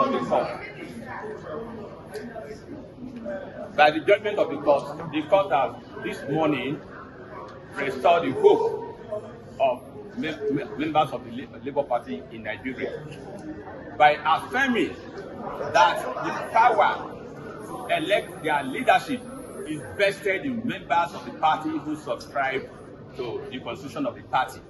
of the court. By the judgment of the court has this morning restored the hope of members of the Labour Party in Nigeria by affirming that the power to elect their leadership is vested in members of the party who subscribe to the constitution of the party.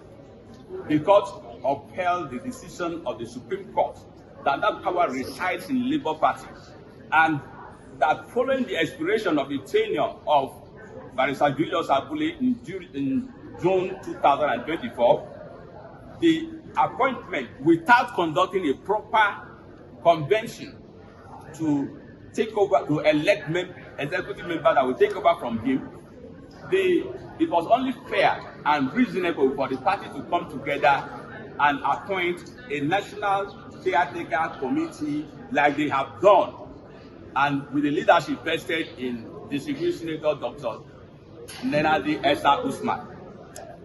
The court upheld the decision of the Supreme Court that power resides in the Labour Party, and that following the expiration of the tenure of Barrister Julius Abure in June 2024, the appointment, without conducting a proper convention to take over, to elect executive members that will take over from him, it was only fair and reasonable for the party to come together and appoint a national caretaker committee like they have done, and with the leadership vested in Distinguished Senator Dr. Nenadi Usman.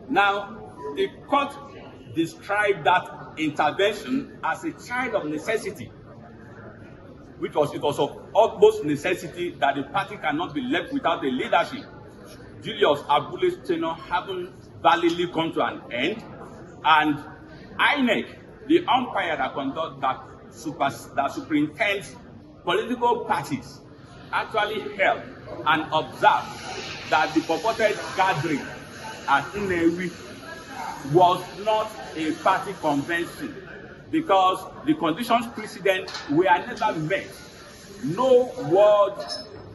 Now, the court described that intervention as a child of necessity, it was of utmost necessity that the party cannot be left without a leadership. Julius Abure's tenure having validly come to an end, and INEC, the umpire that superintends political parties, actually held and observed that the purported gathering at INEC was not a party convention because the conditions precedent were never met. No world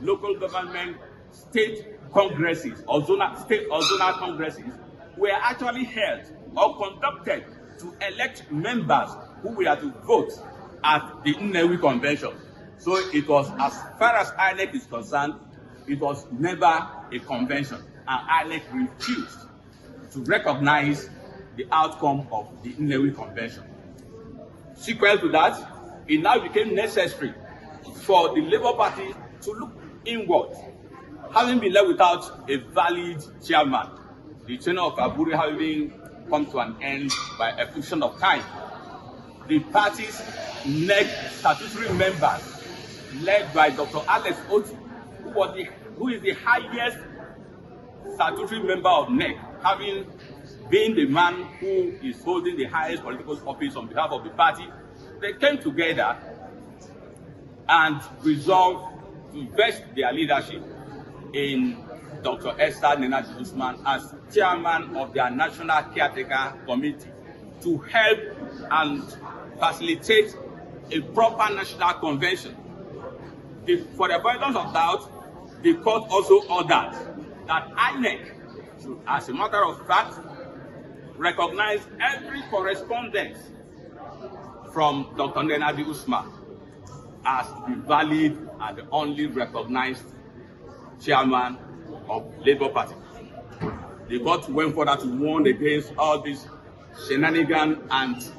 local government state congresses or state or zonal congresses were actually held or conducted to elect members who were to vote at the INEC convention. So it was, as far as INEC is concerned, it was never a convention, and INEC refused to recognize the outcome of the INEC convention. Sequel to that, it now became necessary for the Labour Party to look inward, having been left without a valid chairman, the tenure of Abure having come to an end by a function of time. The party's NEC statutory members, led by Dr. Alex Otu, who is the highest statutory member of NEC, having been the man who is holding the highest political office on behalf of the party, they came together and resolved to vest their leadership in Dr. Nenadi Usman as chairman of their National Caretaker Committee to help and facilitate a proper national convention. For the avoidance of doubt, the court also ordered that INEC should, as a matter of fact, recognize every correspondence from Dr. Nenadi Usman as the valid and the only recognized chairman of Labour Party. The court went further to warn against all these shenanigans and